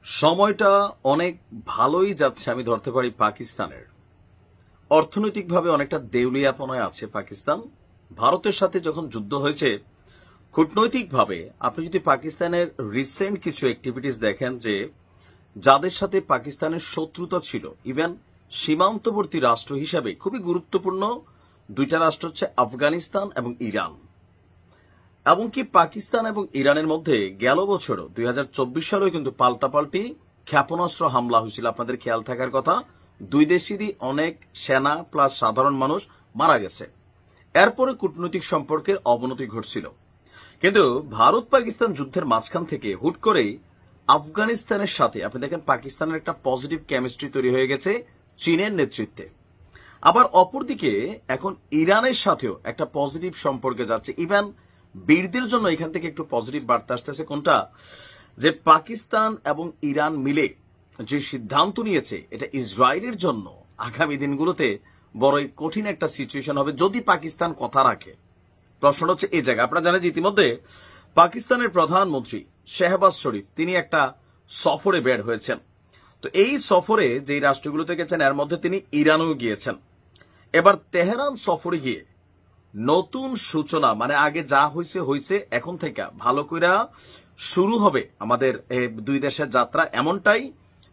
সময়টা অনেক ভালোই যাচ্ছে আমি ধরতে পারি পাকিস্তানের। অর্থনৈতিকভাবে অনেকটা দেউলিয়াপনায় আছে পাকিস্তান। ভারতের সাথে যখন যুদ্ধ হয়েছে, কূটনৈতিকভাবে আপনি যদি পাকিস্তানের রিসেন্ট কিছু অ্যাক্টিভিটিস দেখেন, যে যাদের সাথে পাকিস্তানের শত্রুতা ছিল, ইভেন সীমান্তবর্তী রাষ্ট্র হিসাবে খুবই গুরুত্বপূর্ণ দুইটা রাষ্ট্র হচ্ছে আফগানিস্তান এবং ইরান। এমনকি পাকিস্তান এবং ইরানের মধ্যে গেল বছর 2024 সালেও কিন্তু পাল্টাপাল্টি ক্ষেপণাস্ত্র হামলা হয়েছিল। আপনাদের খেয়াল থাকার কথা, দুই দেশেরই অনেক সেনা প্লাস সাধারণ মানুষ মারা গেছে। এরপরে কূটনৈতিক সম্পর্কের অবনতি ঘটছিল। কিন্তু ভারত পাকিস্তান যুদ্ধের মাঝখান থেকে হুট করেই আফগানিস্তানের সাথে আপনি দেখেন পাকিস্তানের একটা পজিটিভ কেমিস্ট্রি তৈরি হয়ে গেছে চীনের নেতৃত্বে। আবার অপরদিকে এখন ইরানের সাথেও একটা পজিটিভ সম্পর্কে যাচ্ছে। ইভেন বীরদের জন্য এখান থেকে একটু পজিটিভ বার্তা আসতেছে, কোনটা যে পাকিস্তান এবং ইরান মিলে যে সিদ্ধান্ত নিয়েছে, এটা ইসরায়েলের জন্য আগামী দিনগুলোতে বড়ই কঠিন একটা সিচুয়েশন হবে যদি পাকিস্তান কথা রাখে। প্রশ্নটা হচ্ছে এই জায়গায়। আপনারা জানেন যে ইতিমধ্যে পাকিস্তানের প্রধানমন্ত্রী শাহবাজ শরীফ তিনি একটা সফরে বের হয়েছেন। তো এই সফরে যেই রাষ্ট্রগুলোতে গেছেন এর মধ্যে তিনি ইরানও গিয়েছেন। এবার তেহরান সফরে গিয়ে নতুন সূচনা, মানে আগে যা হয়েছে হয়েছে, এখন থেকে ভালো করে শুরু হবে আমাদের দুই দেশের যাত্রা, এমনটাই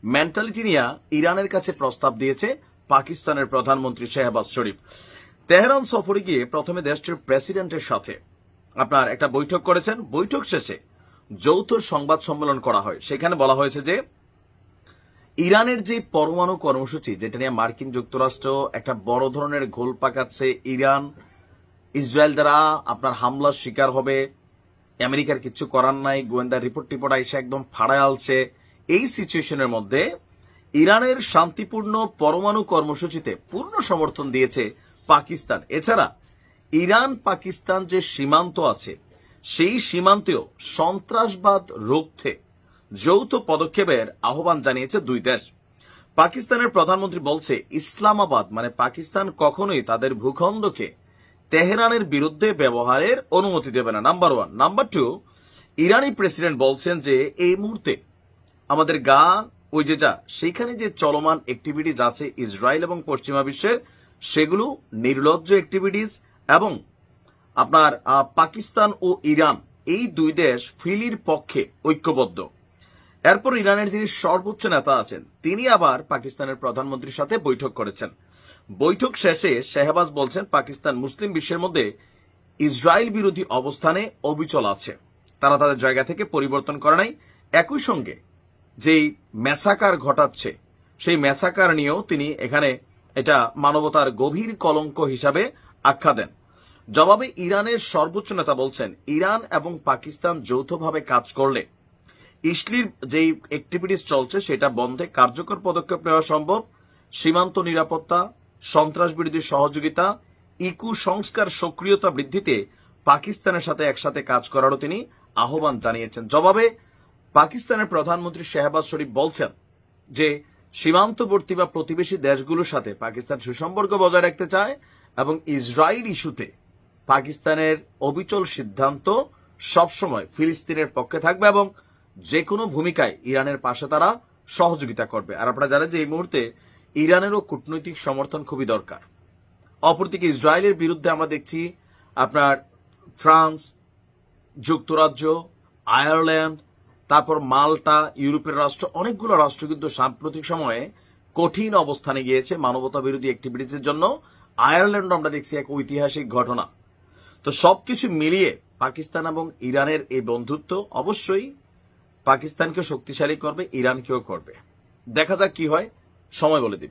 মেন্টালিটি নিয়ে ইরানের কাছে প্রস্তাব দিয়েছে পাকিস্তানের প্রধানমন্ত্রী শাহবাজ শরীফ। তেহরান সফরে গিয়ে প্রথমে দেশটির প্রেসিডেন্টের সাথে আপনার একটা বৈঠক করেছেন। বৈঠক শেষে যৌথ সংবাদ সম্মেলন করা হয়। সেখানে বলা হয়েছে যে ইরানের যে পরমাণু কর্মসূচি, যেটা নিয়ে মার্কিন যুক্তরাষ্ট্র একটা বড় ধরনের ঘোল পাকাচ্ছে, ইরান ইসরায়েল দ্বারা আপনার হামলার শিকার হবে, আমেরিকার কিছু করার নাই, গোয়েন্দা রিপোর্ট আইসা একদম ফাড়ায় আলছে। এই সিচুয়েশনের মধ্যে ইরানের শান্তিপূর্ণ পরমাণু কর্মসূচিতে পূর্ণ সমর্থন দিয়েছে পাকিস্তান। এছাড়া ইরান পাকিস্তান যে সীমান্ত আছে, সেই সীমান্তেও সন্ত্রাসবাদ রুখতে যৌথ পদক্ষেপের আহ্বান জানিয়েছে দুই দেশ। পাকিস্তানের প্রধানমন্ত্রী বলছে, ইসলামাবাদ মানে পাকিস্তান কখনোই তাদের ভূখণ্ডকে তেহরানের বিরুদ্ধে ব্যবহারের অনুমতি দেবে না, নাম্বার ওয়ান। নাম্বার টু, ইরানি প্রেসিডেন্ট বলছেন যে এই মুহূর্তে আমাদের ওই যে সেইখানে যে চলমান অ্যাক্টিভিটিস আছে ইসরায়েল এবং পশ্চিমা বিশ্বের, সেগুলো নির্লজ্জ অ্যাক্টিভিটিস, এবং আপনার পাকিস্তান ও ইরান এই দুই দেশ ফিলির পক্ষে ঐক্যবদ্ধ। এরপর ইরানের যিনি সর্বোচ্চ নেতা আছেন তিনি আবার পাকিস্তানের প্রধানমন্ত্রীর সাথে বৈঠক করেছেন। বৈঠক শেষে শাহবাজ বলছেন, পাকিস্তান মুসলিম বিশ্বের মধ্যে ইসরায়েল বিরোধী অবস্থানে অবিচল আছে, তারা তাদের জায়গা থেকে পরিবর্তন করে নাই। একই সঙ্গে যেই ম্যাসাকার ঘটাচ্ছে, সেই ম্যাসাকার নিয়েও তিনি এখানে এটা মানবতার গভীর কলঙ্ক হিসাবে আখ্যা দেন। জবাবে ইরানের সর্বোচ্চ নেতা বলছেন, ইরান এবং পাকিস্তান যৌথভাবে কাজ করলে ইসলির যেই অ্যাক্টিভিটিস চলছে সেটা বন্ধে কার্যকর পদক্ষেপ নেওয়া সম্ভব। সীমান্ত নিরাপত্তা, সন্ত্রাস বিরোধী সহযোগিতা, ইকু সংস্কার সক্রিয়তা বৃদ্ধিতে পাকিস্তানের সাথে একসাথে কাজ করারও তিনি আহ্বান জানিয়েছেন। জবাবে পাকিস্তানের প্রধানমন্ত্রী শাহবাজ শরীফ বলছেন যে সীমান্তবর্তী বা প্রতিবেশী দেশগুলোর সাথে পাকিস্তান সুসম্পর্ক বজায় রাখতে চায় এবং ইসরায়েল ইস্যুতে পাকিস্তানের অবিচল সিদ্ধান্ত সবসময় ফিলিস্তিনের পক্ষে থাকবে এবং যে কোনো ভূমিকায় ইরানের পাশে তারা সহযোগিতা করবে। আর আপনারা জানেন যে এই মুহূর্তে ইরানেরও কূটনৈতিক সমর্থন খুবই দরকার। অপরদিকে ইসরায়েলের বিরুদ্ধে আমরা দেখছি আপনার ফ্রান্স, যুক্তরাজ্য, আয়ারল্যান্ড, তারপর মাল্টা, ইউরোপের রাষ্ট্র, অনেকগুলো রাষ্ট্র কিন্তু সাম্প্রতিক সময়ে কঠিন অবস্থানে গিয়েছে মানবতা বিরোধী অ্যাক্টিভিটিসের জন্য। আয়ারল্যান্ড আমরা দেখছি এক ঐতিহাসিক ঘটনা। তো সবকিছু মিলিয়ে পাকিস্তান এবং ইরানের এই বন্ধুত্ব অবশ্যই পাকিস্তানকে শক্তিশালী করবে, ইরানকেও করবে। দেখা যাক কি হয়, সময় বলে দিবে।